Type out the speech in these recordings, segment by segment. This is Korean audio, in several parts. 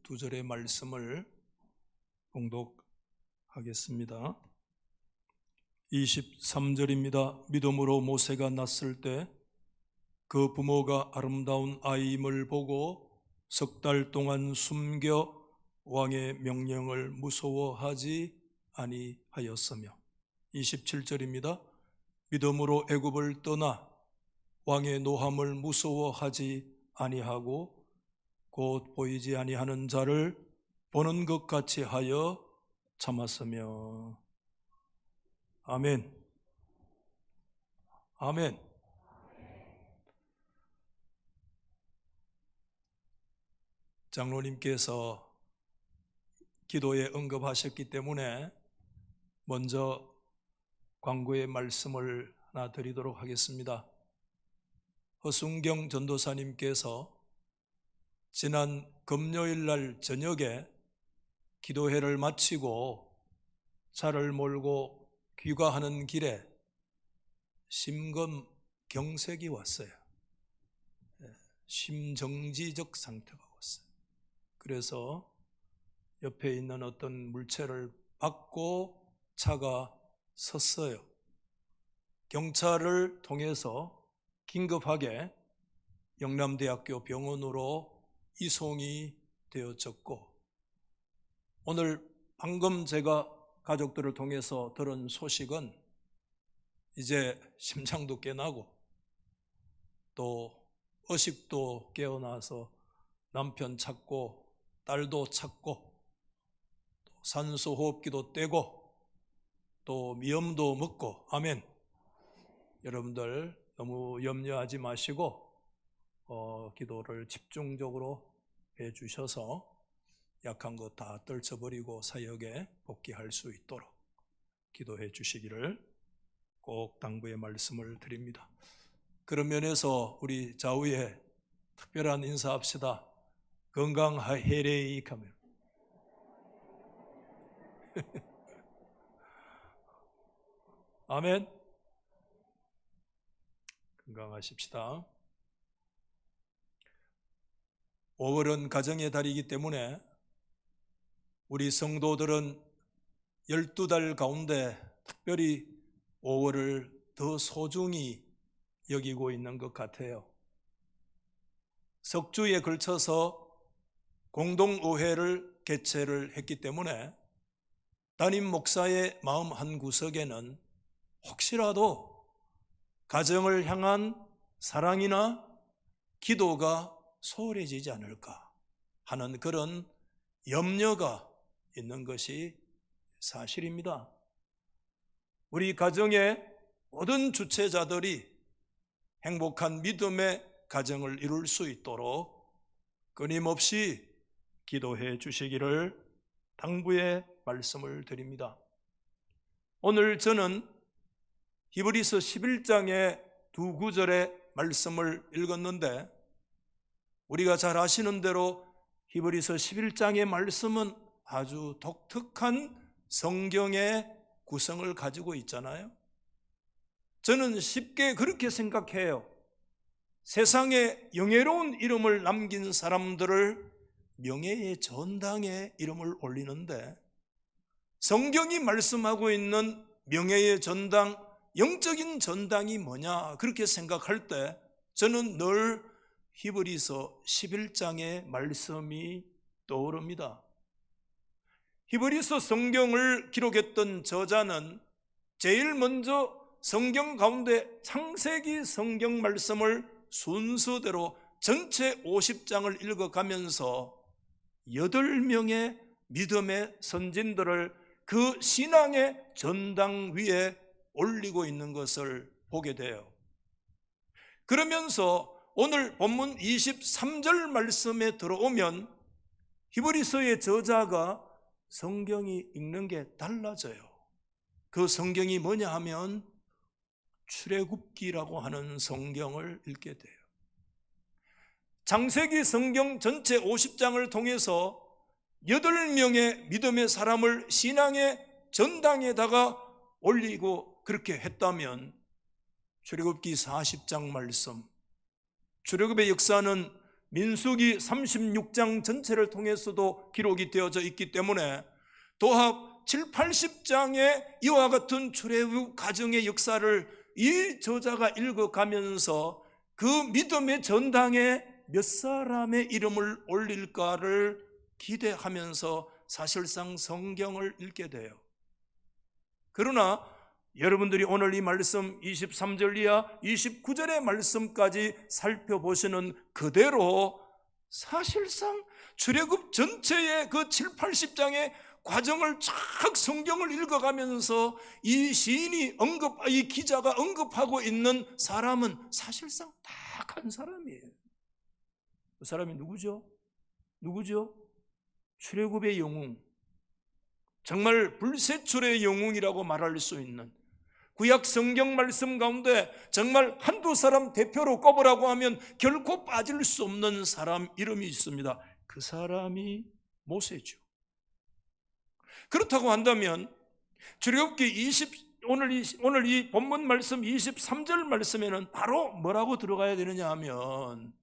두 절의 말씀을 봉독하겠습니다. 23절입니다. 믿음으로 모세가 낳았을 때 그 부모가 아름다운 아이임을 보고 석 달 동안 숨겨 왕의 명령을 무서워하지 아니하였으며, 27절입니다. 믿음으로 애굽을 떠나 왕의 노함을 무서워하지 아니하고 곧 보이지 아니하는 자를 보는 것 같이 하여 참았으며. 아멘. 아멘. 장로님께서 기도에 언급하셨기 때문에 먼저 광고의 말씀을 하나 드리도록 하겠습니다. 허순경 전도사님께서 지난 금요일 날 저녁에 기도회를 마치고 차를 몰고 귀가하는 길에 심근경색이 왔어요. 심정지적 상태가 왔어요. 그래서 옆에 있는 어떤 물체를 받고 차가 섰어요. 경찰을 통해서 긴급하게 영남대학교 병원으로 이송이 되어졌고, 오늘 방금 제가 가족들을 통해서 들은 소식은 이제 심장도 깨나고 또 의식도 깨어나서 남편 찾고 딸도 찾고 또 산소호흡기도 떼고 또 미염도 먹고. 아멘. 여러분들 너무 염려하지 마시고 기도를 집중적으로 해주셔서 약한 거 다 떨쳐버리고 사역에 복귀할 수 있도록 기도해 주시기를 꼭 당부의 말씀을 드립니다. 그런 면에서 우리 좌우에 특별한 인사합시다. 건강하헤레이 카메라. 아멘. 건강하십시다. 5월은 가정의 달이기 때문에 우리 성도들은 12달 가운데 특별히 5월을 더 소중히 여기고 있는 것 같아요. 석주에 걸쳐서 공동의회를 개최를 했기 때문에 담임 목사의 마음 한구석에는 혹시라도 가정을 향한 사랑이나 기도가 소홀해지지 않을까 하는 그런 염려가 있는 것이 사실입니다. 우리 가정의 모든 주체자들이 행복한 믿음의 가정을 이룰 수 있도록 끊임없이 기도해 주시기를 당부의 말씀을 드립니다. 오늘 저는 히브리서 11장의 두 구절의 말씀을 읽었는데, 우리가 잘 아시는 대로 히브리서 11장의 말씀은 아주 독특한 성경의 구성을 가지고 있잖아요. 저는 쉽게 그렇게 생각해요. 세상에 영예로운 이름을 남긴 사람들을 명예의 전당에 이름을 올리는데, 성경이 말씀하고 있는 명예의 전당, 영적인 전당이 뭐냐 그렇게 생각할 때 저는 늘 히브리서 11장의 말씀이 떠오릅니다. 히브리서 성경을 기록했던 저자는 제일 먼저 성경 가운데 창세기 성경 말씀을 순서대로 전체 50장을 읽어가면서 8명의 믿음의 선진들을 그 신앙의 전당 위에 올리고 있는 것을 보게 돼요. 그러면서 오늘 본문 23절 말씀에 들어오면 히브리서의 저자가 성경이 읽는 게 달라져요. 그 성경이 뭐냐 하면 출애굽기라고 하는 성경을 읽게 돼요. 창세기 성경 전체 50장을 통해서 8명의 믿음의 사람을 신앙의 전당에다가 올리고 그렇게 했다면, 출애굽기 40장 말씀, 출애굽의 역사는 민수기 36장 전체를 통해서도 기록이 되어져 있기 때문에 도합 7, 80장의 이와 같은 출애굽 가정의 역사를 이 저자가 읽어가면서 그 믿음의 전당에 몇 사람의 이름을 올릴까를 기대하면서 사실상 성경을 읽게 돼요. 그러나 여러분들이 오늘 이 말씀 23절 이하 29절의 말씀까지 살펴보시는 그대로 사실상 출애굽 전체의 그 7, 80장의 과정을 쫙 성경을 읽어가면서 이 시인이 이 기자가 언급하고 있는 사람은 사실상 딱 한 사람이에요. 그 사람이 누구죠? 출애굽의 영웅, 정말 불세출의 영웅이라고 말할 수 있는, 구약 성경 말씀 가운데 정말 한두 사람 대표로 꼽으라고 하면 결코 빠질 수 없는 사람 이름이 있습니다. 그 사람이 모세죠. 그렇다고 한다면 출애굽기 오늘 이 본문 말씀 23절 말씀에는 바로 뭐라고 들어가야 되느냐 하면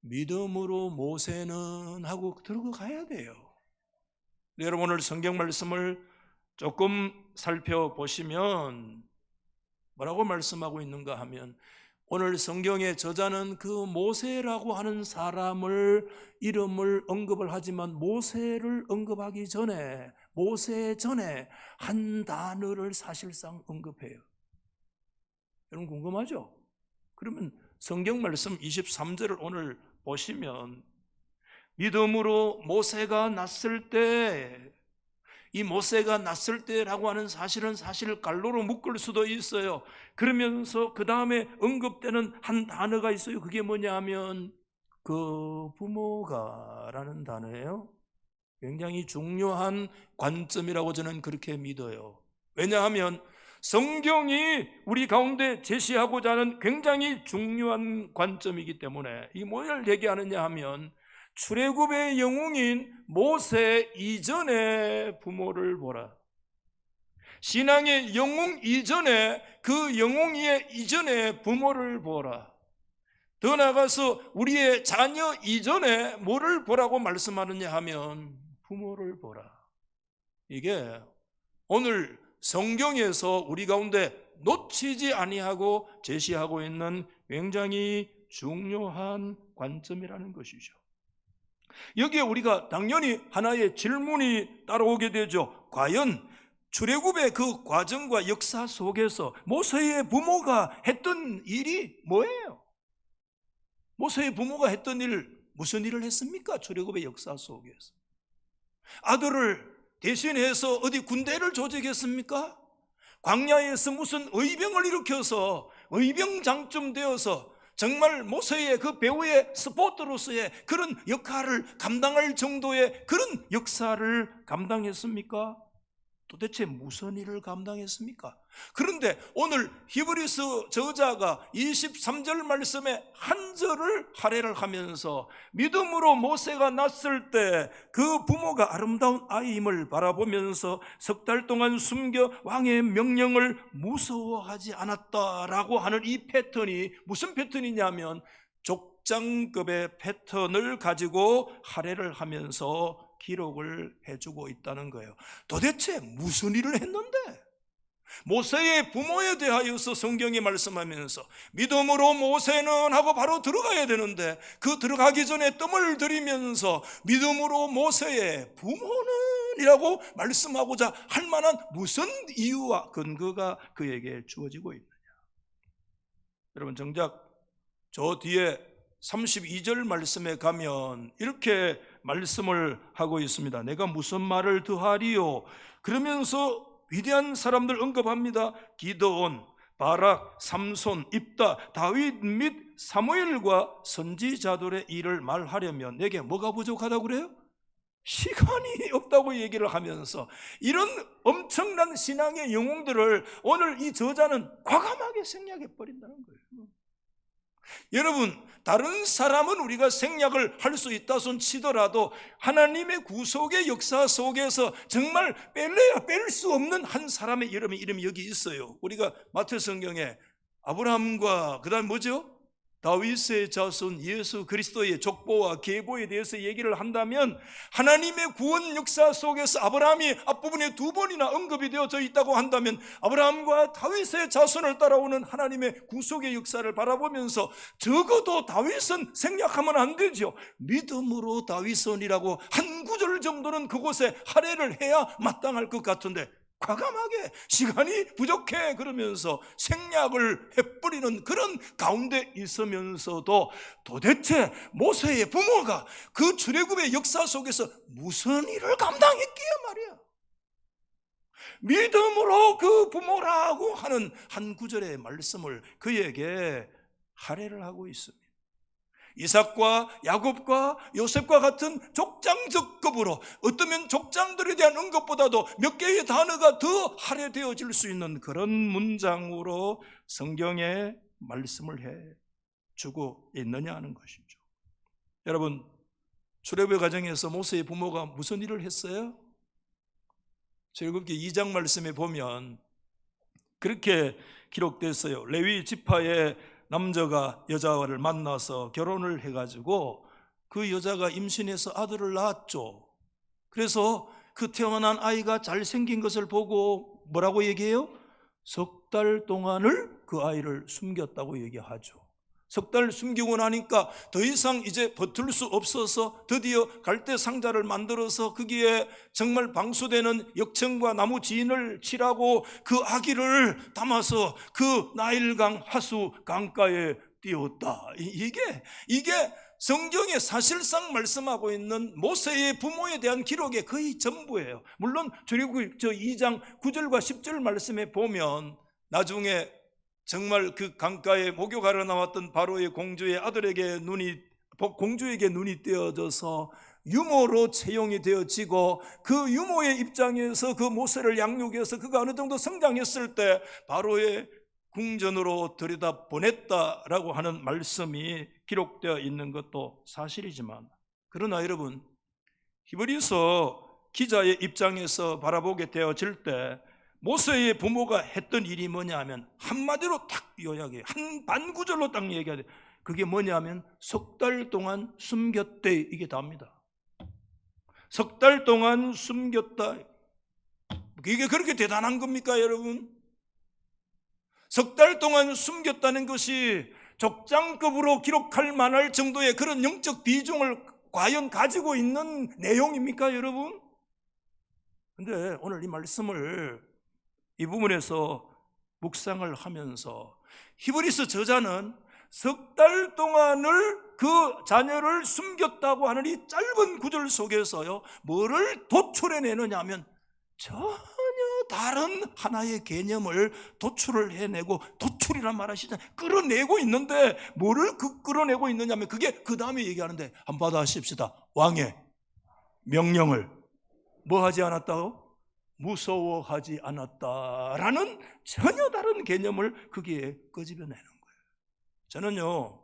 믿음으로 모세는 하고 들어가야 돼요. 여러분 오늘 성경 말씀을 조금 살펴보시면 뭐라고 말씀하고 있는가 하면 오늘 성경의 저자는 그 모세라고 하는 사람을 이름을 언급을 하지만 모세를 언급하기 전에 모세 전에 한 단어를 사실상 언급해요. 여러분 궁금하죠? 그러면 성경 말씀 23절을 오늘 보시면 믿음으로 모세가 났을 때, 이 모세가 났을 때라고 하는 사실은 사실 갈로로 묶을 수도 있어요. 그러면서 그 다음에 언급되는 한 단어가 있어요. 그게 뭐냐 하면 그 부모가 라는 단어예요. 굉장히 중요한 관점이라고 저는 그렇게 믿어요. 왜냐하면 성경이 우리 가운데 제시하고자 하는 굉장히 중요한 관점이기 때문에 이 뭘 얘기하느냐 하면 출애굽의 영웅인 모세 이전의 부모를 보라. 신앙의 영웅 이전에 그 영웅의 이전의 부모를 보라. 더 나아가서 우리의 자녀 이전에 뭐를 보라고 말씀하느냐 하면 부모를 보라. 이게 오늘 성경에서 우리 가운데 놓치지 아니하고 제시하고 있는 굉장히 중요한 관점이라는 것이죠. 여기에 우리가 당연히 하나의 질문이 따라오게 되죠. 과연 출애굽의 그 과정과 역사 속에서 모세의 부모가 했던 일이 뭐예요? 모세의 부모가 했던 일, 무슨 일을 했습니까? 출애굽의 역사 속에서 아들을 대신해서 어디 군대를 조직했습니까? 광야에서 무슨 의병을 일으켜서 의병장쯤 되어서 정말 모세의 그 배우의 스포트로서의 그런 역할을 감당할 정도의 그런 역사를 감당했습니까? 도대체 무슨 일을 감당했습니까? 그런데 오늘 히브리서 저자가 23절 말씀에 한 절을 할애를 하면서 믿음으로 모세가 났을 때 그 부모가 아름다운 아이임을 바라보면서 석 달 동안 숨겨 왕의 명령을 무서워하지 않았다라고 하는 이 패턴이 무슨 패턴이냐면 족장급의 패턴을 가지고 할애를 하면서 기록을 해주고 있다는 거예요. 도대체 무슨 일을 했는데? 모세의 부모에 대하여서 성경이 말씀하면서 믿음으로 모세는 하고 바로 들어가야 되는데 그 들어가기 전에 뜸을 들이면서 믿음으로 모세의 부모는 이라고 말씀하고자 할 만한 무슨 이유와 근거가 그에게 주어지고 있느냐. 여러분 정작 저 뒤에 32절 말씀에 가면 이렇게 말씀을 하고 있습니다. 내가 무슨 말을 더하리요? 그러면서 위대한 사람들 언급합니다. 기드온, 바락, 삼손, 입다, 다윗 및 사무엘과 선지자들의 일을 말하려면 내게 뭐가 부족하다고 그래요? 시간이 없다고 얘기를 하면서 이런 엄청난 신앙의 영웅들을 오늘 이 저자는 과감하게 생략해 버린다는 거예요. 여러분 다른 사람은 우리가 생략을 할 수 있다 손 치더라도 하나님의 구속의 역사 속에서 정말 뺄래야 뺄 수 없는 한 사람의 이름이 여기 있어요. 우리가 마태성경에 아브라함과 그 다음 뭐죠? 다윗의 자손 예수 그리스도의 족보와 계보에 대해서 얘기를 한다면 하나님의 구원 역사 속에서 아브라함이 앞부분에 2번이나 언급이 되어져 있다고 한다면 아브라함과 다윗의 자손을 따라오는 하나님의 구속의 역사를 바라보면서 적어도 다윗은 생략하면 안 되죠. 믿음으로 다윗선이라고 한 구절 정도는 그곳에 할애를 해야 마땅할 것 같은데 과감하게 시간이 부족해 그러면서 생략을 해버리는 그런 가운데 있으면서도 도대체 모세의 부모가 그 출애굽의 역사 속에서 무슨 일을 감당했기에 말이야. 믿음으로 그 부모라고 하는 한 구절의 말씀을 그에게 할애를 하고 있습니다. 이삭과 야곱과 요셉과 같은 족장적급으로 어쩌면 족장들에 대한 언급보다도 몇 개의 단어가 더 할애되어질 수 있는 그런 문장으로 성경에 말씀을 해주고 있느냐 하는 것이죠. 여러분, 출애굽의 과정에서 모세의 부모가 무슨 일을 했어요? 출애굽기 2장 말씀에 보면 그렇게 기록됐어요. 레위 지파의 남자가 여자를 만나서 결혼을 해가지고 그 여자가 임신해서 아들을 낳았죠. 그래서 그 태어난 아이가 잘생긴 것을 보고 뭐라고 얘기해요? 석 달 동안을 그 아이를 숨겼다고 얘기하죠. 석 달 숨기고 나니까 더 이상 이제 버틸 수 없어서 드디어 갈대 상자를 만들어서 거기에 정말 방수되는 역청과 나무 지인을 칠하고 그 아기를 담아서 그 나일강 하수 강가에 띄웠다. 이게 성경에 사실상 말씀하고 있는 모세의 부모에 대한 기록의 거의 전부예요. 물론 출애굽기 2장 9절과 10절 말씀에 보면 나중에 정말 그 강가에 목욕하러 나왔던 바로의 공주의 아들에게 공주에게 눈이 띄어져서 유모로 채용이 되어지고 그 유모의 입장에서 그 모세를 양육해서 그가 어느 정도 성장했을 때 바로의 궁전으로 들여다 보냈다라고 하는 말씀이 기록되어 있는 것도 사실이지만, 그러나 여러분, 히브리서 기자의 입장에서 바라보게 되어질 때 모세의 부모가 했던 일이 뭐냐면 한마디로 딱 요약해, 한 반구절로 딱 얘기해야 돼. 그게 뭐냐면 석 달 동안 숨겼대, 이게 답니다. 석 달 동안 숨겼다. 이게 그렇게 대단한 겁니까 여러분? 석 달 동안 숨겼다는 것이 족장급으로 기록할 만할 정도의 그런 영적 비중을 과연 가지고 있는 내용입니까 여러분? 근데 오늘 이 말씀을 이 부분에서 묵상을 하면서 히브리서 저자는 석 달 동안을 그 자녀를 숨겼다고 하는 이 짧은 구절 속에서요, 뭐를 도출해내느냐 하면 전혀 다른 하나의 개념을 도출을 해내고, 도출이란 말 하시잖아요. 끌어내고 있는데 뭐를 끌어내고 있느냐 하면 그게 그 다음에 얘기하는데, 한번 받아십시다. 왕의 명령을 뭐 하지 않았다고? 무서워하지 않았다라는 전혀 다른 개념을 거기에 끄집어내는 거예요. 저는요,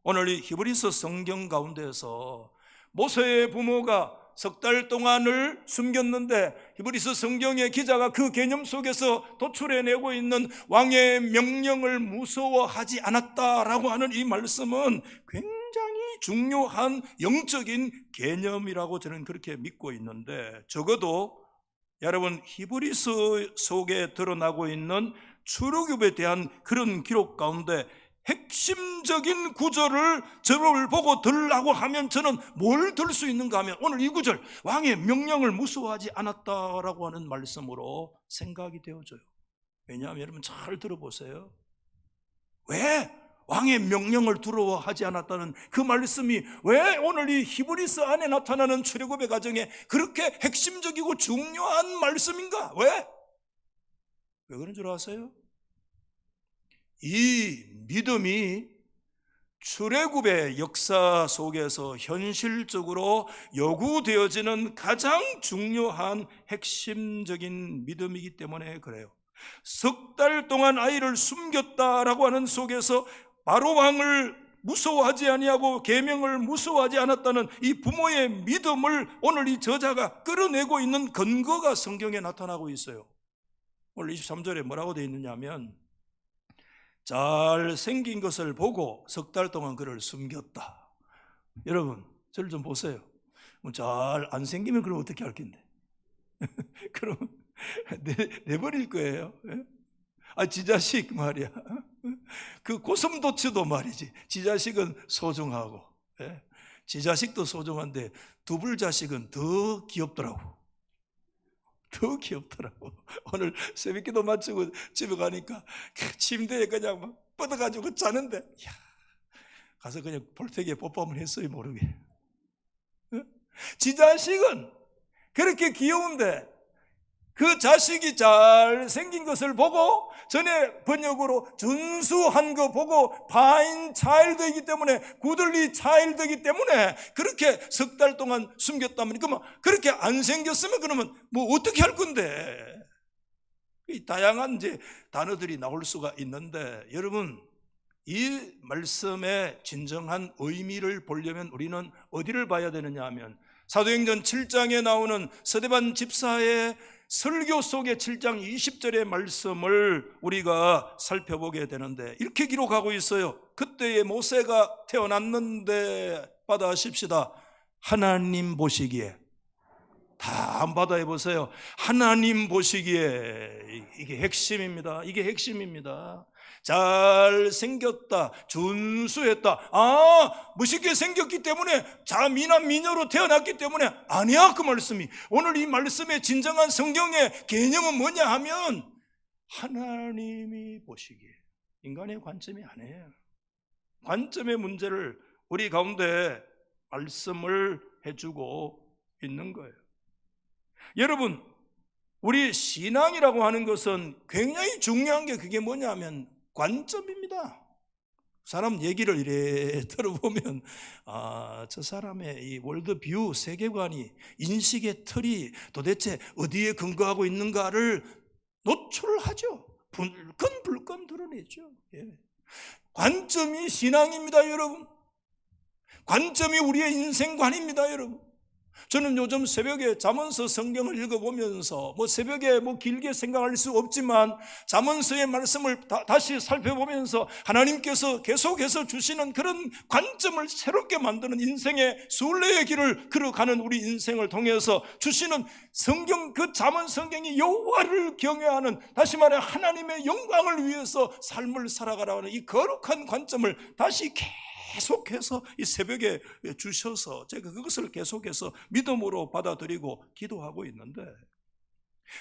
오늘 이 히브리서 성경 가운데서 모세의 부모가 석 달 동안을 숨겼는데 히브리서 성경의 기자가 그 개념 속에서 도출해내고 있는 왕의 명령을 무서워하지 않았다라고 하는 이 말씀은 굉장히 중요한 영적인 개념이라고 저는 그렇게 믿고 있는데, 적어도 여러분, 히브리서 속에 드러나고 있는 출애굽에 대한 그런 기록 가운데 핵심적인 구절을 저를 보고 들라고 하면 저는 뭘 들 수 있는가 하면 오늘 이 구절, 왕의 명령을 무서워하지 않았다라고 하는 말씀으로 생각이 되어져요. 왜냐하면 여러분 잘 들어보세요. 왜 왕의 명령을 두려워하지 않았다는 그 말씀이 왜 오늘 이 히브리서 안에 나타나는 출애굽의 과정에 그렇게 핵심적이고 중요한 말씀인가? 왜 그런 줄 아세요? 이 믿음이 출애굽의 역사 속에서 현실적으로 요구되어지는 가장 중요한 핵심적인 믿음이기 때문에 그래요. 석 달 동안 아이를 숨겼다라고 하는 속에서 바로 왕을 무서워하지 아니하고 계명을 무서워하지 않았다는 이 부모의 믿음을 오늘 이 저자가 끌어내고 있는 근거가 성경에 나타나고 있어요. 오늘 23절에 뭐라고 되어 있느냐 하면 잘 생긴 것을 보고 석 달 동안 그를 숨겼다. 여러분, 저를 좀 보세요. 잘 안 생기면 그럼 어떻게 할 건데? 그럼 내버릴 거예요. 지 자식 말이야. 그 고슴도치도 말이지. 지 자식은 소중하고, 지 자식도 소중한데 두불 자식은 더 귀엽더라고. 더 귀엽더라고. 오늘 새벽기도 마치고 집에 가니까 침대에 그냥 막 뻗어가지고 자는데, 이야, 가서 그냥 볼테기에 뽀뽀를 했어요, 모르게. 지 자식은 그렇게 귀여운데 그 자식이 잘 생긴 것을 보고, 전에 번역으로 준수한 거 보고 파인 차일드이기 때문에, 구들리 차일드이기 때문에 그렇게 석 달 동안 숨겼다면, 그러면 그렇게 안 생겼으면 그러면 뭐 어떻게 할 건데? 다양한 이제 단어들이 나올 수가 있는데, 여러분, 이 말씀의 진정한 의미를 보려면 우리는 어디를 봐야 되느냐 하면, 사도행전 7장에 나오는 서대반 집사의 설교 속의 7장 20절의 말씀을 우리가 살펴보게 되는데, 이렇게 기록하고 있어요. 그때의 모세가 태어났는데, 받아 하십시다. 하나님 보시기에, 다 안 받아 해보세요. 하나님 보시기에. 이게 핵심입니다. 이게 핵심입니다. 잘 생겼다, 준수했다. 멋있게 생겼기 때문에, 미남 미녀로 태어났기 때문에 아니야, 그 말씀이. 오늘 이 말씀의 진정한 성경의 개념은 뭐냐 하면, 하나님이 보시기에. 인간의 관점이 아니에요. 관점의 문제를 우리 가운데 말씀을 해주고 있는 거예요. 여러분, 우리 신앙이라고 하는 것은 굉장히 중요한 게, 그게 뭐냐 하면 관점입니다. 사람 얘기를 이래 들어보면, 저 사람의 이 월드뷰, 세계관이, 인식의 틀이 도대체 어디에 근거하고 있는가를 노출하죠. 불끈불끈 드러내죠. 관점이 신앙입니다, 여러분. 관점이 우리의 인생관입니다, 여러분. 저는 요즘 새벽에 잠언서 성경을 읽어보면서, 새벽에 길게 생각할 수 없지만 잠언서의 말씀을 다시 살펴보면서 하나님께서 계속해서 주시는 그런 관점을 새롭게 만드는, 인생의 순례의 길을 걸어가는 우리 인생을 통해서 주시는 성경, 그 잠언 성경이 여호와를 경외하는, 다시 말해 하나님의 영광을 위해서 삶을 살아가라는 이 거룩한 관점을 다시 계속해서 이 새벽에 주셔서 제가 그것을 계속해서 믿음으로 받아들이고 기도하고 있는데,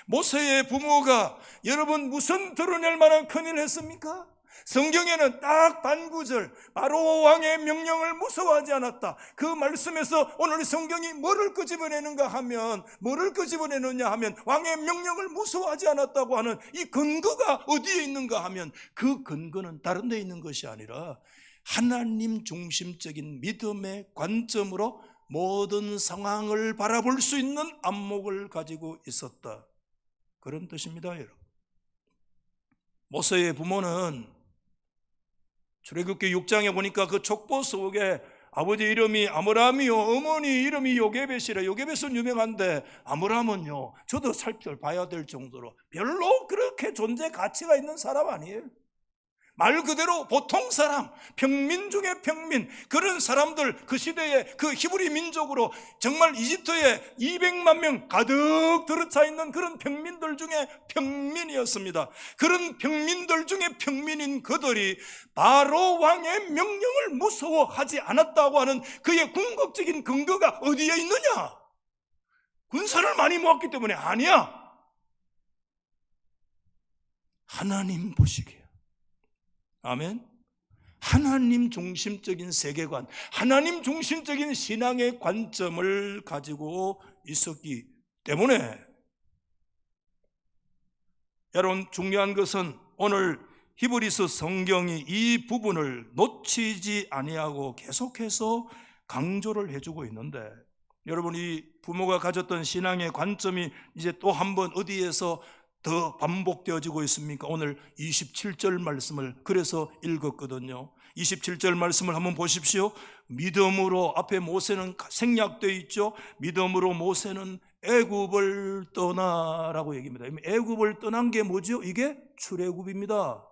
모세의 부모가 여러분 무슨 드러낼 만한 큰일을 했습니까? 성경에는 딱 단구절, 바로 왕의 명령을 무서워하지 않았다. 그 말씀에서 오늘 성경이 뭐를 끄집어내는가 하면, 뭐를 끄집어내느냐 하면, 왕의 명령을 무서워하지 않았다고 하는 이 근거가 어디에 있는가 하면, 그 근거는 다른 데 있는 것이 아니라 하나님 중심적인 믿음의 관점으로 모든 상황을 바라볼 수 있는 안목을 가지고 있었다, 그런 뜻입니다, 여러분. 모세의 부모는 출애굽기 6장에 보니까 그 족보 속에 아버지 이름이 아므람이요, 어머니 이름이 요게벳이라. 요게벳은 유명한데 아므람은요, 저도 살펴봐야 될 정도로 별로 그렇게 존재 가치가 있는 사람 아니에요. 말 그대로 보통 사람, 평민 중에 평민, 그런 사람들, 그 시대에 그 히브리 민족으로 정말 이집트에 200만 명 가득 들어차 있는 그런 평민들 중에 평민이었습니다. 그런 평민들 중에 평민인 그들이 바로 왕의 명령을 무서워하지 않았다고 하는 그의 궁극적인 근거가 어디에 있느냐? 군사를 많이 모았기 때문에 아니야. 하나님 보시기에. 아멘. 하나님 중심적인 세계관, 하나님 중심적인 신앙의 관점을 가지고 있었기 때문에, 여러분, 중요한 것은 오늘 히브리서 성경이 이 부분을 놓치지 아니하고 계속해서 강조를 해주고 있는데, 여러분, 이 부모가 가졌던 신앙의 관점이 이제 또 한 번 어디에서 더 반복되어지고 있습니까? 오늘 27절 말씀을 그래서 읽었거든요. 27절 말씀을 한번 보십시오. 믿음으로, 앞에 모세는 생략되어 있죠. 믿음으로 모세는 애굽을 떠나라고 얘기합니다. 애굽을 떠난 게 뭐죠? 이게 출애굽입니다.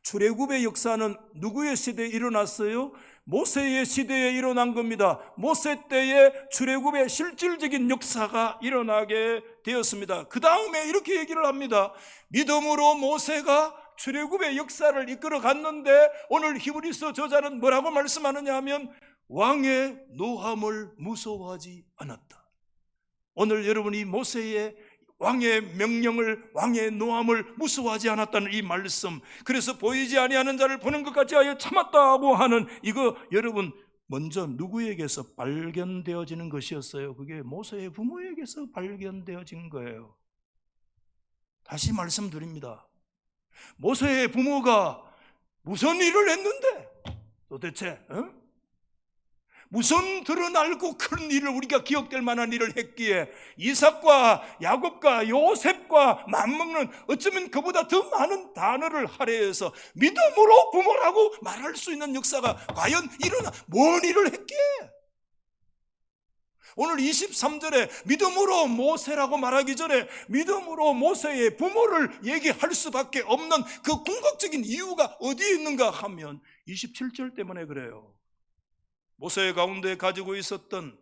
출애굽의 역사는 누구의 시대에 일어났어요? 모세의 시대에 일어난 겁니다. 모세 때에 출애굽의 실질적인 역사가 일어나게 되었습니다. 그 다음에 이렇게 얘기를 합니다. 믿음으로 모세가 출애굽의 역사를 이끌어 갔는데 오늘 히브리서 저자는 뭐라고 말씀하느냐 하면 왕의 노함을 무서워하지 않았다. 오늘 여러분이 모세의 왕의 명령을, 왕의 노함을 무서워하지 않았다는 이 말씀, 그래서 보이지 아니하는 자를 보는 것 같이 하여 참았다고 하는 이거 여러분 먼저 누구에게서 발견되어지는 것이었어요? 그게 모세의 부모에게서 발견되어진 거예요. 다시 말씀드립니다. 모세의 부모가 무슨 일을 했는데 도대체 무슨 드러날고 큰 일을 우리가 기억될 만한 일을 했기에 이삭과 야곱과 요셉과 맞먹는 어쩌면 그보다 더 많은 단어를 할애해서 믿음으로 부모라고 말할 수 있는 역사가 과연 일어나 뭔 일을 했기에 오늘 23절에 믿음으로 모세라고 말하기 전에 믿음으로 모세의 부모를 얘기할 수밖에 없는 그 궁극적인 이유가 어디에 있는가 하면 27절 때문에 그래요. 모세 가운데 가지고 있었던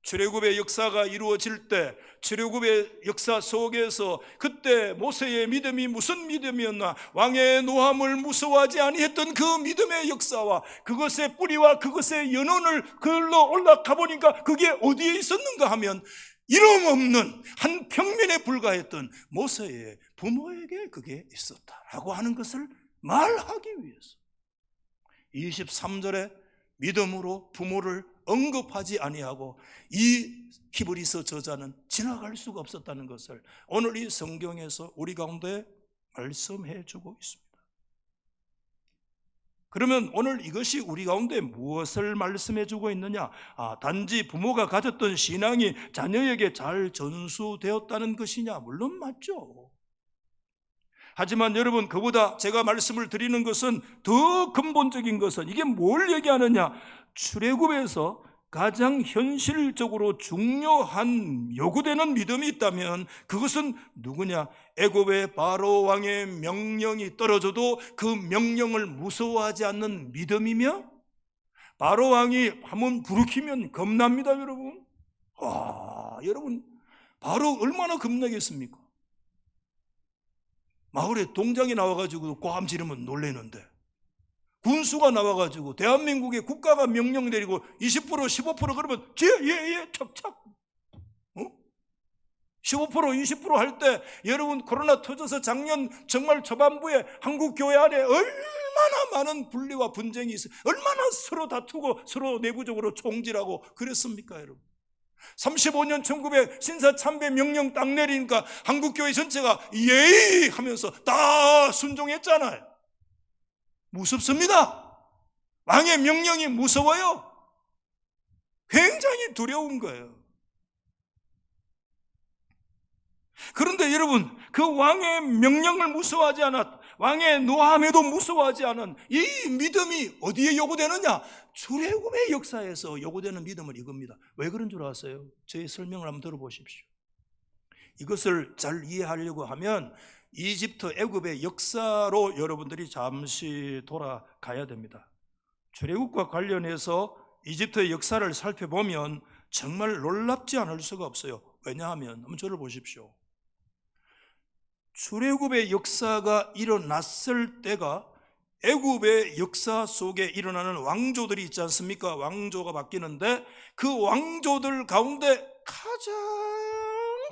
출애굽의 역사가 이루어질 때 출애굽의 역사 속에서 그때 모세의 믿음이 무슨 믿음이었나? 왕의 노함을 무서워하지 아니했던 그 믿음의 역사와 그것의 뿌리와 그것의 연원을 글로 올라가 보니까 그게 어디에 있었는가 하면 이름 없는 한 평면에 불과했던 모세의 부모에게 그게 있었다라고 하는 것을 말하기 위해서 23절에 믿음으로 부모를 언급하지 아니하고 이 히브리서 저자는 지나갈 수가 없었다는 것을 오늘 이 성경에서 우리 가운데 말씀해 주고 있습니다. 그러면 오늘 이것이 우리 가운데 무엇을 말씀해 주고 있느냐? 단지 부모가 가졌던 신앙이 자녀에게 잘 전수되었다는 것이냐? 물론 맞죠. 하지만 여러분 그보다 제가 말씀을 드리는 것은 더 근본적인 것은 이게 뭘 얘기하느냐? 출애굽에서 가장 현실적으로 중요한 요구되는 믿음이 있다면 그것은 누구냐? 애굽의 바로 왕의 명령이 떨어져도 그 명령을 무서워하지 않는 믿음이며 바로 왕이 한번 부르키면 겁납니다. 여러분 여러분 바로 얼마나 겁나겠습니까? 마을에 동장이 나와가지고 꽝 지르면 놀래는데 군수가 나와가지고 대한민국의 국가가 명령 내리고 20% 15% 그러면 예 척척 15% 20% 할 때 여러분 코로나 터져서 작년 정말 초반부에 한국 교회 안에 얼마나 많은 분리와 분쟁이 있어요. 얼마나 서로 다투고 서로 내부적으로 총질하고 그랬습니까 여러분? 35년 1900 신사참배 명령 딱 내리니까 한국교회 전체가 예의 하면서 다 순종했잖아요. 무섭습니다. 왕의 명령이 무서워요. 굉장히 두려운 거예요. 그런데 여러분 그 왕의 명령을 무서워하지 않았, 왕의 노함에도 무서워하지 않은 이 믿음이 어디에 요구되느냐? 출애굽의 역사에서 요구되는 믿음은 이겁니다. 왜 그런 줄 아세요? 저의 설명을 한번 들어보십시오. 이것을 잘 이해하려고 하면 이집트 애굽의 역사로 여러분들이 잠시 돌아가야 됩니다. 출애굽과 관련해서 이집트의 역사를 살펴보면 정말 놀랍지 않을 수가 없어요. 왜냐하면 한번 저를 보십시오. 출애굽의 역사가 일어났을 때가 애굽의 역사 속에 일어나는 왕조들이 있지 않습니까? 왕조가 바뀌는데 그 왕조들 가운데 가장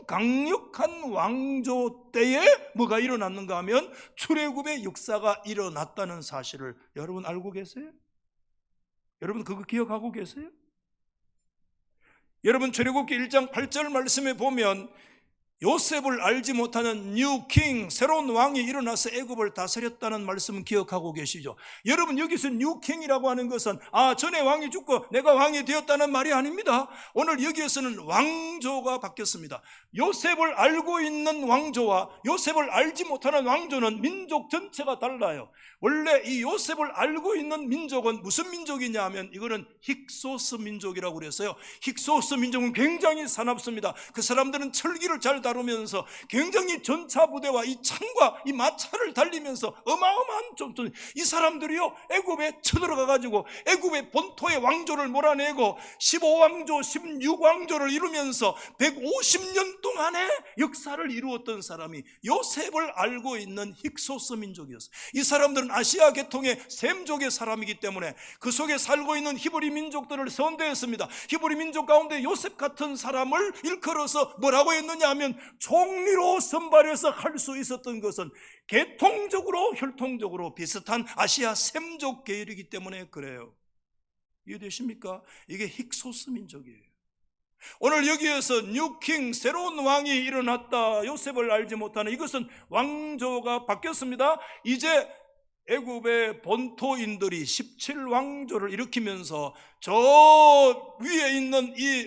강력한 왕조 때에 뭐가 일어났는가 하면 출애굽의 역사가 일어났다는 사실을 여러분 알고 계세요? 여러분 그거 기억하고 계세요? 여러분 출애굽기 1장 8절 말씀에 보면 요셉을 알지 못하는 뉴킹, 새로운 왕이 일어나서 애굽을 다스렸다는 말씀은 기억하고 계시죠? 여러분 여기서 뉴킹이라고 하는 것은 전에 왕이 죽고 내가 왕이 되었다는 말이 아닙니다. 오늘 여기에서는 왕조가 바뀌었습니다. 요셉을 알고 있는 왕조와 요셉을 알지 못하는 왕조는 민족 전체가 달라요. 원래 이 요셉을 알고 있는 민족은 무슨 민족이냐 하면 이거는 힉소스 민족이라고 그랬어요. 힉소스 민족은 굉장히 사납습니다. 그 사람들은 철기를 잘 다루고 다루면서 굉장히 전차 부대와 이 창과 이 마차를 달리면서 어마어마한 이 사람들이요 애굽에 쳐들어가 가지고 애굽의 본토의 왕조를 몰아내고 15왕조 16왕조를 이루면서 150년 동안의 역사를 이루었던 사람이 요셉을 알고 있는 힉소스 민족이었어요. 이 사람들은 아시아 계통의 셈족의 사람이기 때문에 그 속에 살고 있는 히브리 민족들을 선대했습니다. 히브리 민족 가운데 요셉 같은 사람을 일컬어서 뭐라고 했느냐 하면 총리로 선발해서 할 수 있었던 것은 계통적으로 혈통적으로 비슷한 아시아 셈족 계열이기 때문에 그래요. 이해되십니까? 이게 힉소스 민족이에요. 오늘 여기에서 뉴킹 새로운 왕이 일어났다, 요셉을 알지 못하는, 이것은 왕조가 바뀌었습니다. 이제 애굽의 본토인들이 17왕조를 일으키면서 저 위에 있는 이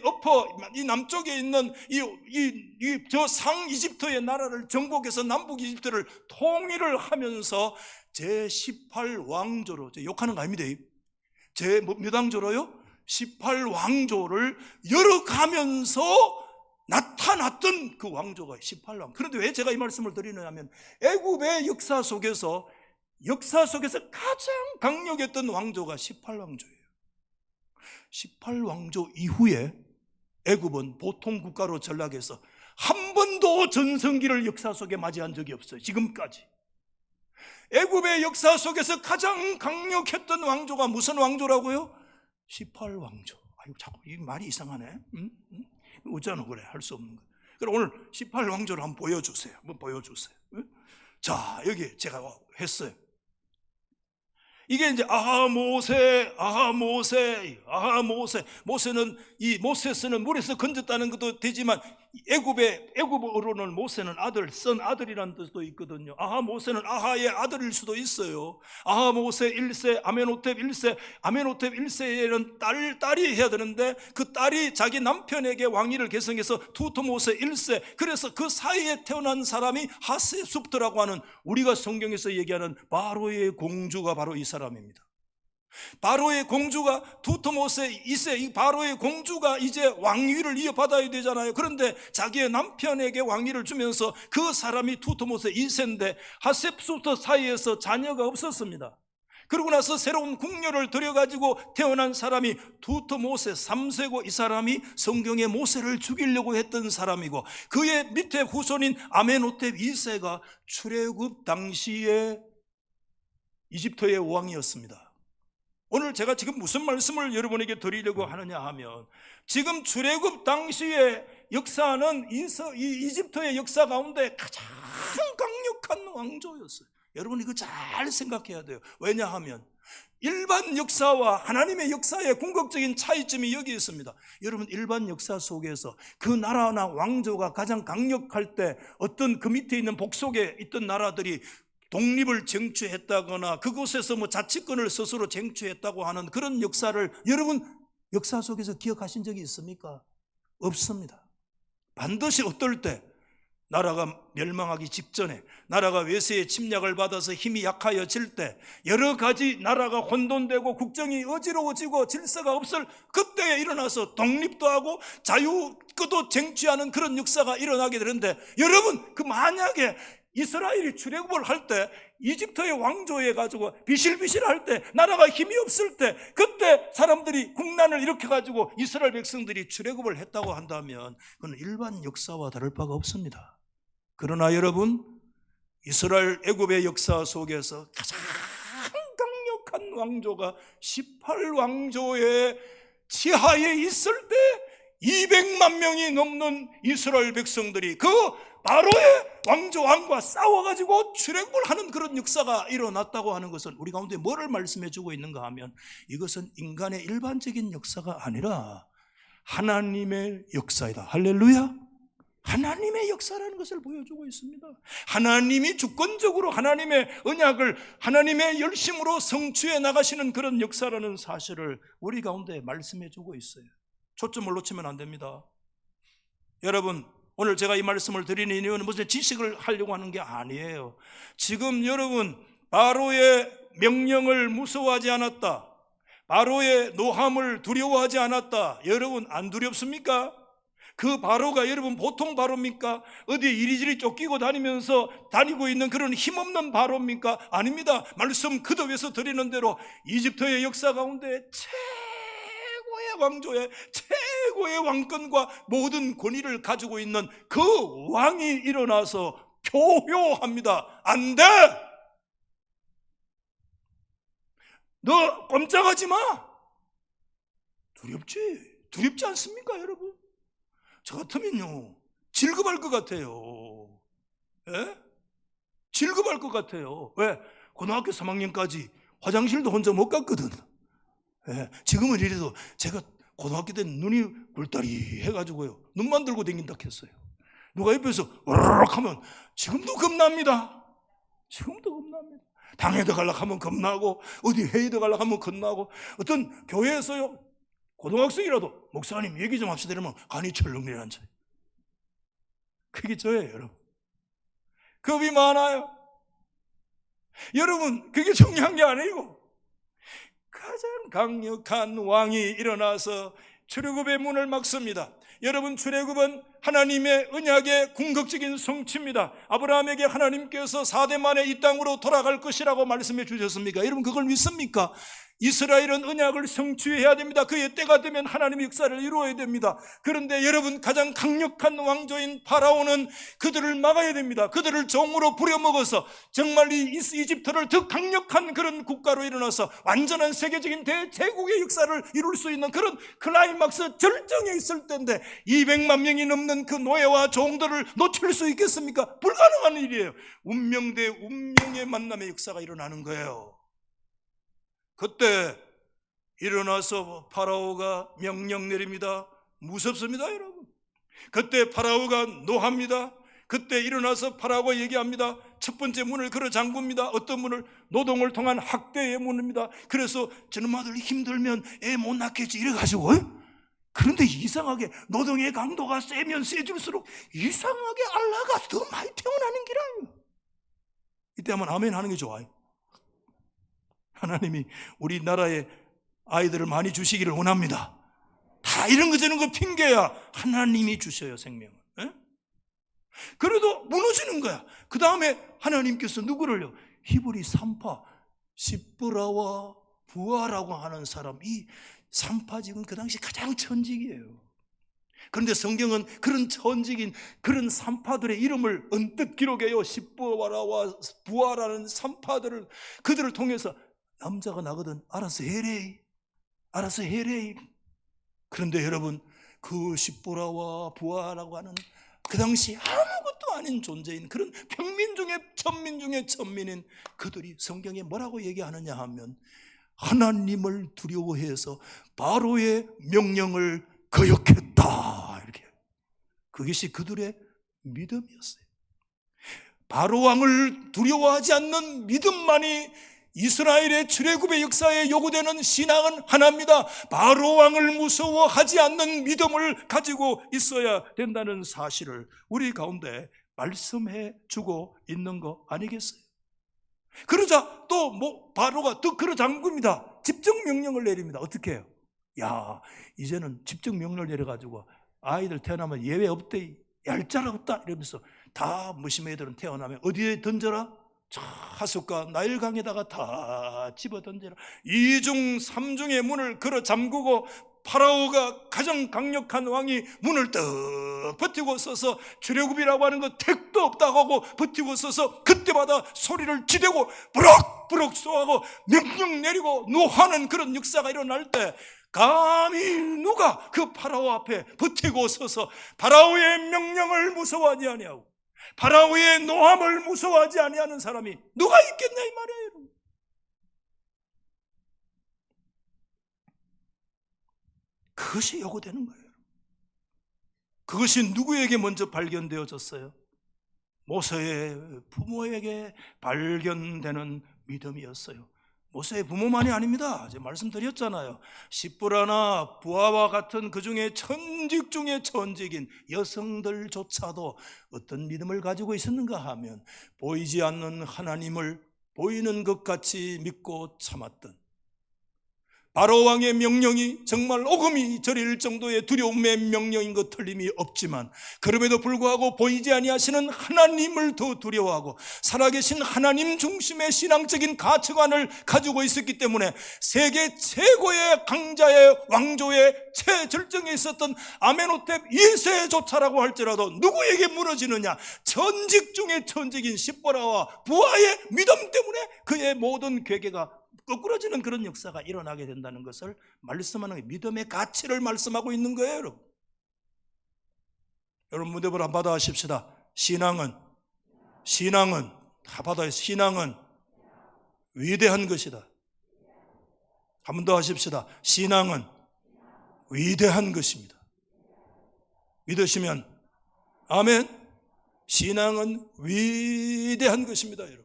남쪽에 있는 저 상 이집트의 나라를 정복해서 남북 이집트를 통일을 하면서 제 18왕조로, 욕하는 거 아닙니다. 제 몇 왕조로요? 18왕조를 열어가면서 나타났던 그 왕조가 18왕. 그런데 왜 제가 이 말씀을 드리느냐 하면 애굽의 역사 속에서 가장 강력했던 왕조가 18왕조예요. 18왕조 이후에 애굽은 보통 국가로 전락해서 한 번도 전성기를 역사 속에 맞이한 적이 없어요. 지금까지. 애굽의 역사 속에서 가장 강력했던 왕조가 무슨 왕조라고요? 18왕조. 아유, 자꾸 이 말이 이상하네. 어쩌나 그래, 할 수 없는 거. 그럼 오늘 18왕조를 한번 보여주세요. 한번 보여주세요. 자, 여기 제가 했어요. 이게 이제 모세는 이 모세스는 물에서 건졌다는 것도 되지만 애굽어로는 모세는 선 아들이라는 뜻도 있거든요. 모세는 아하의 아들일 수도 있어요. 모세 1세, 아메노텝 1세, 아메노텝 1세에는 딸이 해야 되는데 그 딸이 자기 남편에게 왕위를 계승해서 투토모세 1세, 그래서 그 사이에 태어난 사람이 하세숲트라고 하는, 우리가 성경에서 얘기하는 바로의 공주가 바로 이 사람입니다. 바로의 공주가 투토모세 2세, 이 바로의 공주가 이제 왕위를 이어받아야 되잖아요. 그런데 자기의 남편에게 왕위를 주면서 그 사람이 투토모세 2세인데 하셉수터 사이에서 자녀가 없었습니다. 그러고 나서 새로운 궁녀를 들여가지고 태어난 사람이 투토모세 3세고, 이 사람이 성경의 모세를 죽이려고 했던 사람이고, 그의 밑에 후손인 아메노텝 2세가 출애굽 당시에 이집트의 왕이었습니다. 오늘 제가 지금 무슨 말씀을 여러분에게 드리려고 하느냐 하면, 지금 출애굽 당시의 역사는 이 이집트의 역사 가운데 가장 강력한 왕조였어요. 여러분 이거 잘 생각해야 돼요. 왜냐하면 일반 역사와 하나님의 역사의 궁극적인 차이점이 여기 있습니다. 여러분, 일반 역사 속에서 그 나라나 왕조가 가장 강력할 때 어떤 그 밑에 있는 복속에 있던 나라들이 독립을 쟁취했다거나 그곳에서 자치권을 스스로 쟁취했다고 하는 그런 역사를 여러분 역사 속에서 기억하신 적이 있습니까? 없습니다. 반드시 어떨 때 나라가 멸망하기 직전에, 나라가 외세의 침략을 받아서 힘이 약하여질 때, 여러 가지 나라가 혼돈되고 국정이 어지러워지고 질서가 없을 그때에 일어나서 독립도 하고 자유도 쟁취하는 그런 역사가 일어나게 되는데, 여러분 그 만약에 이스라엘이 출애굽을 할 때 이집트의 왕조에 가지고 비실비실할 때, 나라가 힘이 없을 때, 그때 사람들이 국난을 일으켜가지고 이스라엘 백성들이 출애굽을 했다고 한다면 그건 일반 역사와 다를 바가 없습니다. 그러나 여러분, 이스라엘 애굽의 역사 속에서 가장 강력한 왕조가 18왕조의 지하에 있을 때 200만 명이 넘는 이스라엘 백성들이 그 바로의 왕과 싸워가지고 출애굽을 하는 그런 역사가 일어났다고 하는 것은 우리 가운데 뭐를 말씀해 주고 있는가 하면, 이것은 인간의 일반적인 역사가 아니라 하나님의 역사이다. 할렐루야. 하나님의 역사라는 것을 보여주고 있습니다. 하나님이 주권적으로 하나님의 언약을 하나님의 열심으로 성취해 나가시는 그런 역사라는 사실을 우리 가운데 말씀해 주고 있어요. 초점을 놓치면 안 됩니다. 여러분, 오늘 제가 이 말씀을 드리는 이유는 무슨 지식을 하려고 하는 게 아니에요. 지금 여러분, 바로의 명령을 무서워하지 않았다, 바로의 노함을 두려워하지 않았다, 여러분 안 두렵습니까? 그 바로가 여러분 보통 바로입니까? 어디 이리저리 쫓기고 다니고 있는 그런 힘없는 바로입니까? 아닙니다. 말씀 그도에서 드리는 대로 이집트의 역사 가운데 최고의 왕조의 최고의 왕권과 모든 권위를 가지고 있는 그 왕이 일어나서 교효합니다. 안 돼! 너 꼼짝하지 마! 두렵지 않습니까, 여러분? 저 같으면요, 질급할 것 같아요. 예? 질급할 것 같아요. 왜? 고등학교 3학년까지 화장실도 혼자 못 갔거든. 예? 지금은 이래도 제가 고등학교 때 눈이 굴다리 해가지고요, 눈만 들고 다닌다 했어요. 누가 옆에서 으르륵 하면 지금도 겁납니다. 지금도 겁납니다. 당에도 가려고 하면 겁나고, 어디 회의도 가려고 하면 겁나고, 어떤 교회에서요, 고등학생이라도 목사님 얘기 좀 합시다 이러면 간이 철렁 내려앉아요. 그게 저예요, 여러분. 겁이 많아요. 여러분, 그게 중요한 게 아니고 가장 강력한 왕이 일어나서 출애굽의 문을 막습니다. 여러분, 출애굽은 하나님의 언약의 궁극적인 성취입니다. 아브라함에게 하나님께서 4대 만에 이 땅으로 돌아갈 것이라고 말씀해 주셨습니까? 여러분, 그걸 믿습니까? 이스라엘은 언약을 성취해야 됩니다. 그의 때가 되면 하나님의 역사를 이루어야 됩니다. 그런데 여러분, 가장 강력한 왕조인 파라오는 그들을 막아야 됩니다. 그들을 종으로 부려먹어서 정말 이 이집트를 더 강력한 그런 국가로 일어나서 완전한 세계적인 대제국의 역사를 이룰 수 있는 그런 클라이막스 절정에 있을 때인데 200만 명이 넘는 그 노예와 종들을 놓칠 수 있겠습니까? 불가능한 일이에요. 운명 대 운명의 만남의 역사가 일어나는 거예요. 그때 일어나서 파라오가 명령 내립니다. 무섭습니다, 여러분. 그때 파라오가 노합니다. 그때 일어나서 파라오가 얘기합니다. 첫 번째 문을 걸어 잠굽니다. 어떤 문을? 노동을 통한 학대의 문입니다. 그래서 저놈아들 힘들면 애 못 낳겠지 이래가지고, 그런데 이상하게 노동의 강도가 세면 세질수록 이상하게 알라가 더 많이 태어나는 기라요. 이때 한번 아멘 하는 게 좋아요. 하나님이 우리나라에 아이들을 많이 주시기를 원합니다. 다 이런 거 저런 거 핑계야. 하나님이 주셔요, 생명을. 에? 그래도 무너지는 거야. 그 다음에 하나님께서 누구를요? 히브리 3파 시브라와 부아라고 하는 사람, 이 3파 지금 그 당시 가장 천직이에요. 그런데 성경은 그런 천직인 그런 3파들의 이름을 언뜻 기록해요. 시브라와 부아라는 3파들을, 그들을 통해서 남자가 나거든. 알아서 해래. 그런데 여러분, 그 시보라와 부하라고 하는 그 당시 아무것도 아닌 존재인 그런 평민 중에 천민 중에 천민인 그들이 성경에 뭐라고 얘기하느냐 하면 하나님을 두려워해서 바로의 명령을 거역했다, 이렇게. 그것이 그들의 믿음이었어요. 바로 왕을 두려워하지 않는 믿음만이 이스라엘의 출애굽의 역사에 요구되는 신앙은 하나입니다. 바로 왕을 무서워하지 않는 믿음을 가지고 있어야 된다는 사실을 우리 가운데 말씀해 주고 있는 거 아니겠어요? 그러자 또 바로가 또 걸어 잠굽니다. 집중 명령을 내립니다. 어떻게 해요? 야, 이제는 집중 명령을 내려가지고 아이들 태어나면 예외 없대, 얄짤 없다 이러면서 다 무심한 애들은 태어나면 어디에 던져라? 저 하숫과 나일강에다가 다 집어 던져라. 2중 3중의 문을 걸어 잠그고 파라오가 가장 강력한 왕이 문을 떡 버티고 서서 출애굽이라고 하는 거 택도 없다고 하고 버티고 서서 그때마다 소리를 지대고 부럭부럭 쏘하고 명령 내리고 노하는 그런 역사가 일어날 때 감히 누가 그 파라오 앞에 버티고 서서 파라오의 명령을 무서워하지 아니하고 파라오의 노함을 무서워하지 아니하는 사람이 누가 있겠냐 이 말이에요, 여러분. 그것이 요구되는 거예요. 그것이 누구에게 먼저 발견되어졌어요? 모세의 부모에게 발견되는 믿음이었어요. 모세의 부모만이 아닙니다. 제가 말씀드렸잖아요. 시브라나 부하와 같은 그 중에 천직 중에 천직인 여성들조차도 어떤 믿음을 가지고 있었는가 하면 보이지 않는 하나님을 보이는 것 같이 믿고 참았던, 바로 왕의 명령이 정말 오금이 저릴 정도의 두려움의 명령인 것 틀림이 없지만, 그럼에도 불구하고 보이지 아니하시는 하나님을 더 두려워하고 살아계신 하나님 중심의 신앙적인 가치관을 가지고 있었기 때문에 세계 최고의 강자의 왕조의 최절정에 있었던 아멘호텝 2세조차라고 할지라도 누구에게 무너지느냐? 천직 중에 천직인 십보라와 부하의 믿음 때문에 그의 모든 괴계가 거꾸러지는 그런 역사가 일어나게 된다는 것을 말씀하는, 믿음의 가치를 말씀하고 있는 거예요. 여러분 무대를 한번 받아하십시다. 신앙은 다 받아요. 신앙은 위대한 것이다. 한 번 더 하십시다. 신앙은 위대한 것입니다. 믿으시면 아멘. 신앙은 위대한 것입니다. 여러분,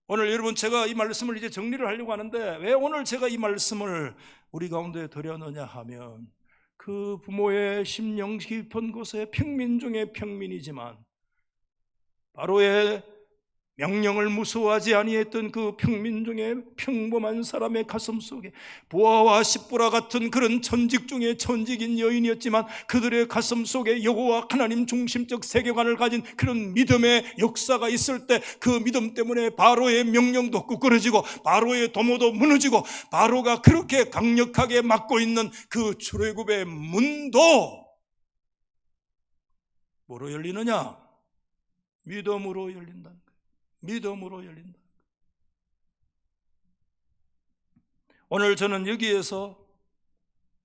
오늘 여러분 제가 이 말씀을 이제 정리를 하려고 하는데, 왜 오늘 제가 이 말씀을 우리 가운데 드렸느냐 하면, 그 부모의 심령 깊은 곳에 평민 중에 평민이지만 바로의 명령을 무서워하지 아니했던 그 평민 중에 평범한 사람의 가슴 속에 부하와 십보라 같은 그런 천직 중에 천직인 여인이었지만, 그들의 가슴 속에 여호와 하나님 중심적 세계관을 가진 그런 믿음의 역사가 있을 때, 그 믿음 때문에 바로의 명령도 꾸꾸러지고 바로의 도모도 무너지고, 바로가 그렇게 강력하게 막고 있는 그 출애굽의 문도 뭐로 열리느냐? 믿음으로 열린다는 거예요. 믿음으로 열린다. 오늘 저는 여기에서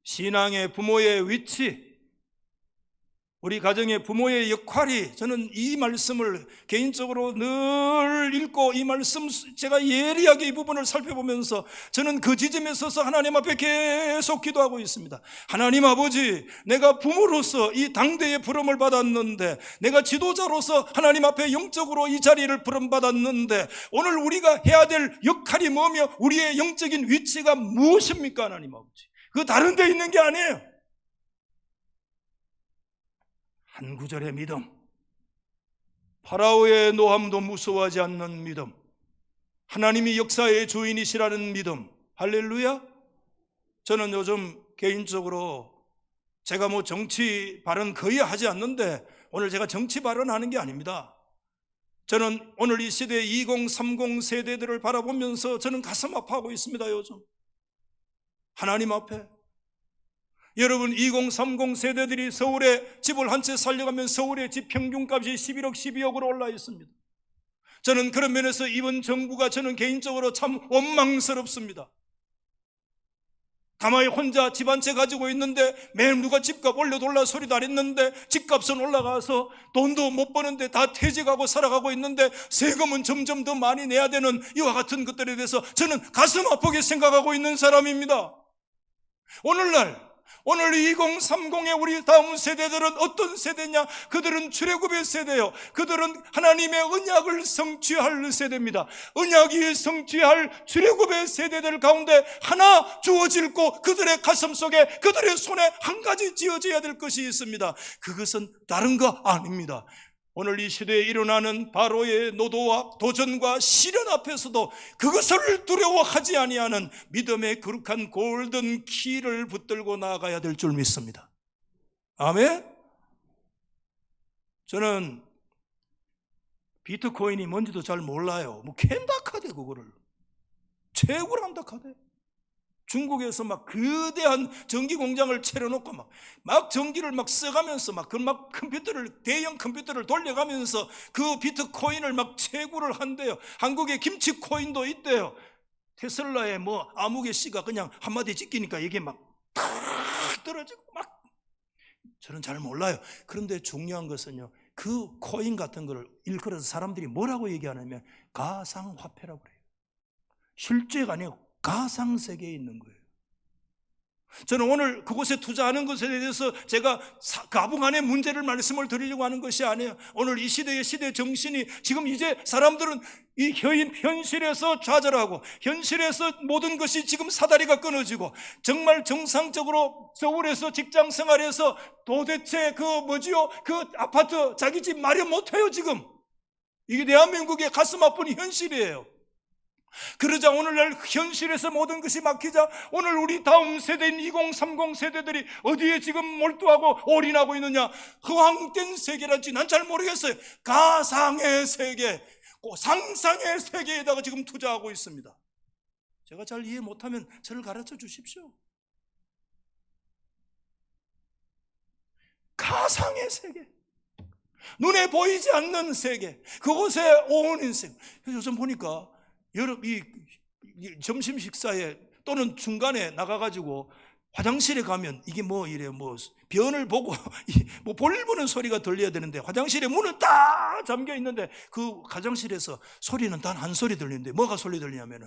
신앙의 부모의 위치, 우리 가정의 부모의 역할이, 저는 이 말씀을 개인적으로 늘 읽고 이 말씀 제가 예리하게 이 부분을 살펴보면서 저는 그 지점에 서서 하나님 앞에 계속 기도하고 있습니다. 하나님 아버지, 내가 부모로서 이 당대의 부름을 받았는데, 내가 지도자로서 하나님 앞에 영적으로 이 자리를 부름받았는데, 오늘 우리가 해야 될 역할이 뭐며 우리의 영적인 위치가 무엇입니까? 하나님 아버지, 그 다른 데 있는 게 아니에요. 한 구절의 믿음, 파라오의 노함도 무서워하지 않는 믿음, 하나님이 역사의 주인이시라는 믿음. 할렐루야. 저는 요즘 개인적으로 제가 뭐 정치 발언 거의 하지 않는데, 오늘 제가 정치 발언하는 게 아닙니다. 저는 오늘 이 시대 2030 세대들을 바라보면서 저는 가슴 아파하고 있습니다. 요즘 하나님 앞에 여러분, 2030 세대들이 서울에 집을 한 채 살려가면 서울의 집 평균값이 11억, 12억으로 올라 있습니다. 저는 그런 면에서 이번 정부가 저는 개인적으로 참 원망스럽습니다. 가만히 혼자 집 한 채 가지고 있는데 매일 누가 집값 올려달라 소리도 안 했는데 집값은 올라가서 돈도 못 버는데 다 퇴직하고 살아가고 있는데 세금은 점점 더 많이 내야 되는 이와 같은 것들에 대해서 저는 가슴 아프게 생각하고 있는 사람입니다. 오늘 2030의 우리 다음 세대들은 어떤 세대냐? 그들은 출애굽의 세대요. 그들은 하나님의 언약을 성취할 세대입니다. 언약이 성취할 출애굽의 세대들 가운데 하나 주어질 것, 그들의 가슴 속에, 그들의 손에 한 가지 지어져야 될 것이 있습니다. 그것은 다른 거 아닙니다. 오늘 이 시대에 일어나는 바로의 노도와 도전과 시련 앞에서도 그것을 두려워하지 아니하는 믿음의 거룩한 골든 키를 붙들고 나아가야 될 줄 믿습니다. 아멘. 저는 비트코인이 뭔지도 잘 몰라요. 뭐 캔다카대 그거를 채굴 한다카대. 중국에서 막 거대한 전기 공장을 차려놓고 막 전기를 막 써가면서 막 컴퓨터를, 대형 컴퓨터를 돌려가면서 그 비트코인을 막 채굴을 한대요. 한국에 김치코인도 있대요. 테슬라의 뭐 아무개 씨가 그냥 한마디 찍히니까 이게 막 탁 떨어지고 막. 저는 잘 몰라요. 그런데 중요한 것은요, 그 코인 같은 거를 일컬어서 사람들이 뭐라고 얘기하냐면 가상화폐라고 그래요. 실제가 아니고 가상세계에 있는 거예요. 저는 오늘 그곳에 투자하는 것에 대해서 제가 가부간의 문제를 말씀을 드리려고 하는 것이 아니에요. 오늘 이 시대의 시대 정신이 지금 이제 사람들은 이 현실에서 좌절하고 현실에서 모든 것이 지금 사다리가 끊어지고, 정말 정상적으로 서울에서 직장 생활에서 도대체 그 아파트 자기 집 마련 못해요. 지금 이게 대한민국의 가슴 아픈 현실이에요. 그러자 오늘날 현실에서 모든 것이 막히자 오늘 우리 다음 세대인 2030 세대들이 어디에 지금 몰두하고 올인하고 있느냐? 허황된 세계랄지 난 잘 모르겠어요. 가상의 세계, 상상의 세계에다가 지금 투자하고 있습니다. 제가 잘 이해 못하면 저를 가르쳐 주십시오. 가상의 세계, 눈에 보이지 않는 세계, 그곳에 온 인생. 요즘 보니까 이 점심 식사에 또는 중간에 나가가지고 화장실에 가면 이게 뭐 이래 뭐 변을 보고 뭐 볼 보는 소리가 들려야 되는데 화장실에 문은 딱 잠겨 있는데 그 화장실에서 소리는 단 한 소리 들리는데 뭐가 소리 들리냐면은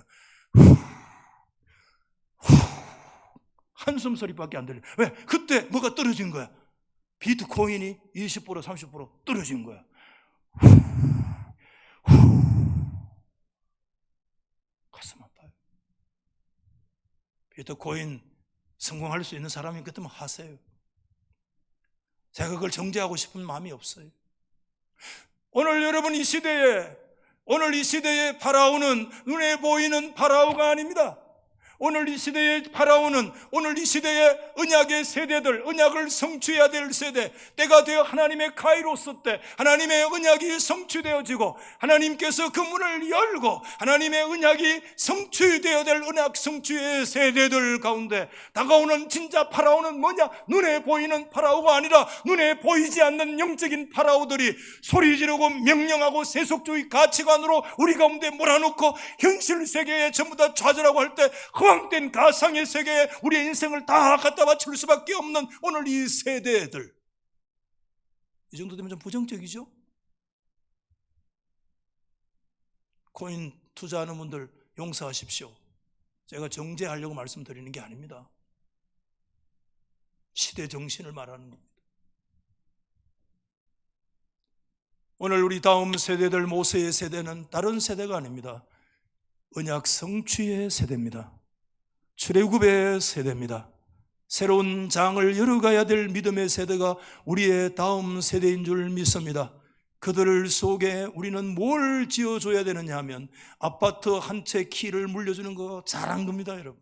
한숨 소리밖에 안 들려. 왜? 그때 뭐가 떨어진 거야. 비트코인이 20% 30% 떨어진 거야. 가슴 아파요. 비트코인 성공할 수 있는 사람이 그때면 하세요. 제가 그걸 정죄하고 싶은 마음이 없어요. 오늘 여러분 이 시대에 파라오는 눈에 보이는 파라오가 아닙니다. 오늘 이 시대의 파라오는 오늘 이 시대의 언약의 세대들, 언약을 성취해야 될 세대, 때가 되어 하나님의 카이로스 때 하나님의 언약이 성취되어지고 하나님께서 그 문을 열고 하나님의 언약이 성취되어야 될 언약 성취의 세대들 가운데 다가오는 진짜 파라오는 뭐냐? 눈에 보이는 파라오가 아니라 눈에 보이지 않는 영적인 파라오들이 소리 지르고 명령하고 세속주의 가치관으로 우리 가운데 몰아넣고 현실 세계에 전부 다 좌절하고 할 때 허황된 가상의 세계에 우리의 인생을 다 갖다 바칠 수밖에 없는 오늘 이 세대들. 이 정도 되면 좀 부정적이죠? 코인 투자하는 분들 용서하십시오. 제가 정죄하려고 말씀드리는 게 아닙니다. 시대 정신을 말하는 겁니다. 오늘 우리 다음 세대들 모세의 세대는 다른 세대가 아닙니다. 언약 성취의 세대입니다. 출애굽의 세대입니다. 새로운 장을 열어가야 될 믿음의 세대가 우리의 다음 세대인 줄 믿습니다. 그들 속에 우리는 뭘 지어줘야 되느냐 하면 아파트 한 채 키를 물려주는 거 잘한 겁니다, 여러분.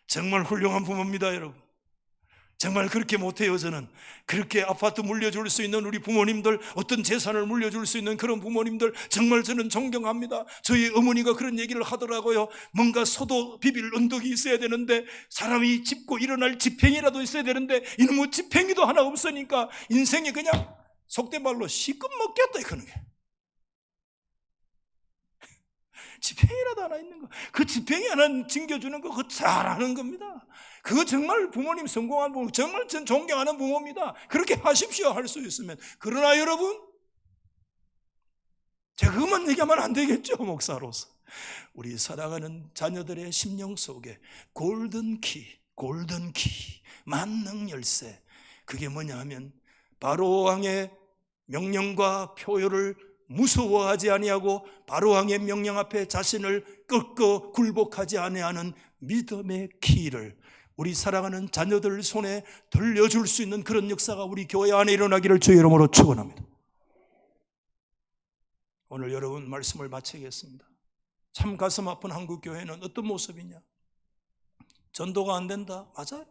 정말 훌륭한 부모입니다, 여러분. 정말 그렇게 못해요. 저는 그렇게 아파트 물려줄 수 있는 우리 부모님들, 어떤 재산을 물려줄 수 있는 그런 부모님들 정말 저는 존경합니다. 저희 어머니가 그런 얘기를 하더라고요. 뭔가 소도 비빌 언덕이 있어야 되는데 사람이 짚고 일어날 지팽이라도 있어야 되는데 이놈의 지팽이도 하나 없으니까 인생이 그냥 속된 말로 시급 먹겠다 이거는 게. 지팽이라도 하나 있는 거, 그 지팽이 하나 징겨주는 거 그거 잘하는 겁니다. 그거 정말 부모님 성공한 부모, 정말 전 존경하는 부모입니다. 그렇게 하십시오, 할 수 있으면. 그러나 여러분, 제가 그것만 얘기하면 안 되겠죠, 목사로서. 우리 살아가는 자녀들의 심령 속에 골든키, 만능 열쇠, 그게 뭐냐 하면 바로 왕의 명령과 표효를 무서워하지 아니하고 바로 왕의 명령 앞에 자신을 꺾어 굴복하지 아니하는 믿음의 키를 우리 사랑하는 자녀들 손에 들려줄 수 있는 그런 역사가 우리 교회 안에 일어나기를 주의 이름으로 축원합니다. 오늘 여러분 말씀을 마치겠습니다. 참 가슴 아픈 한국 교회는 어떤 모습이냐? 전도가 안 된다, 맞아요.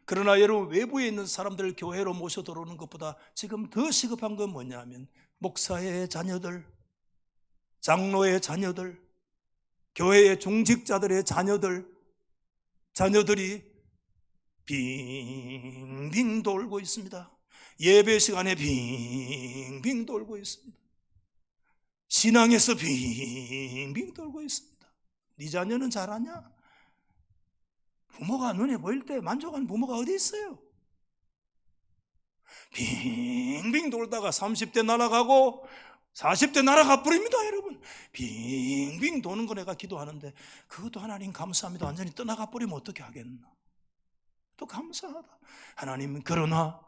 그러나 여러분 외부에 있는 사람들을 교회로 모셔 들어오는 것보다 지금 더 시급한 건 뭐냐 하면 목사의 자녀들, 장로의 자녀들, 교회의 중직자들의 자녀들이 빙빙 돌고 있습니다. 예배 시간에 빙빙 돌고 있습니다. 신앙에서 빙빙 돌고 있습니다. 네 자녀는 잘하냐? 부모가 눈에 보일 때 만족한 부모가 어디 있어요? 빙빙 돌다가 30대 날아가고 40대 날아가 버립니다, 여러분. 빙빙 도는 거 내가 기도하는데 그것도 하나님 감사합니다. 완전히 떠나가 버리면 어떻게 하겠나? 또 감사하다. 하나님, 그러나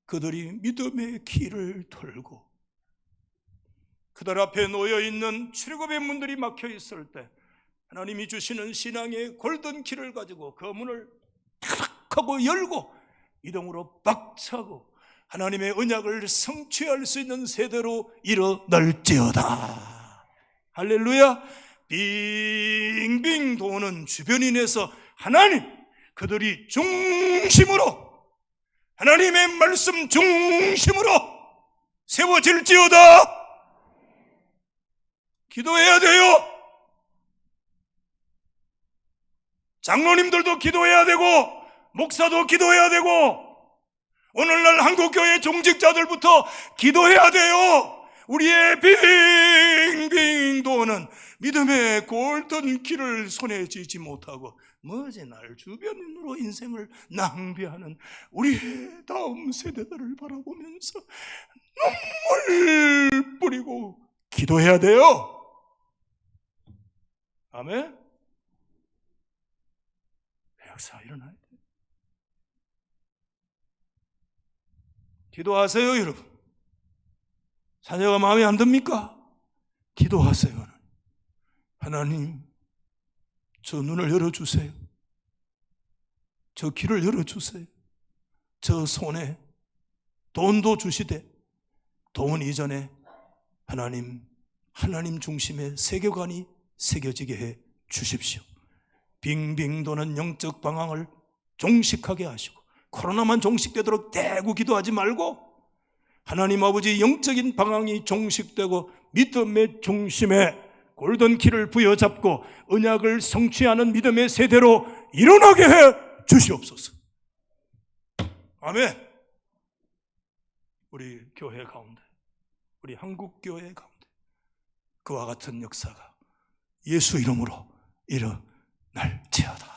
그들이 믿음의 길을 털고 그들 앞에 놓여있는 출애굽의 문들이 막혀 있을 때 하나님이 주시는 신앙의 골든 키를 가지고 그 문을 탁 하고 열고 이동으로 박차고 하나님의 언약을 성취할 수 있는 세대로 일어날지어다. 할렐루야. 빙빙 도는 주변인에서 하나님, 그들이 중심으로, 하나님의 말씀 중심으로 세워질지어다. 기도해야 돼요. 장로님들도 기도해야 되고 목사도 기도해야 되고 오늘날 한국교회 종직자들부터 기도해야 돼요. 우리의 빙빙 도는 믿음의 골든 길을 손에 쥐지 못하고 머지날 주변인으로 인생을 낭비하는 우리의 다음 세대들을 바라보면서 눈물 뿌리고 기도해야 돼요. 아멘. 역사 일어나야 돼요. 기도하세요, 여러분. 자녀가 마음에 안 듭니까? 기도하세요. 하나님, 저 눈을 열어주세요. 저 귀를 열어주세요. 저 손에 돈도 주시되 돈 이전에 하나님 중심의 세계관이 새겨지게 해 주십시오. 빙빙 도는 영적 방황을 종식하게 하시고 코로나만 종식되도록 대고 기도하지 말고 하나님 아버지 영적인 방황이 종식되고 믿음의 중심에 골든키를 부여잡고 언약을 성취하는 믿음의 세대로 일어나게 해 주시옵소서. 아멘. 우리 교회 가운데, 우리 한국교회 가운데 그와 같은 역사가 예수 이름으로 일어날지어다.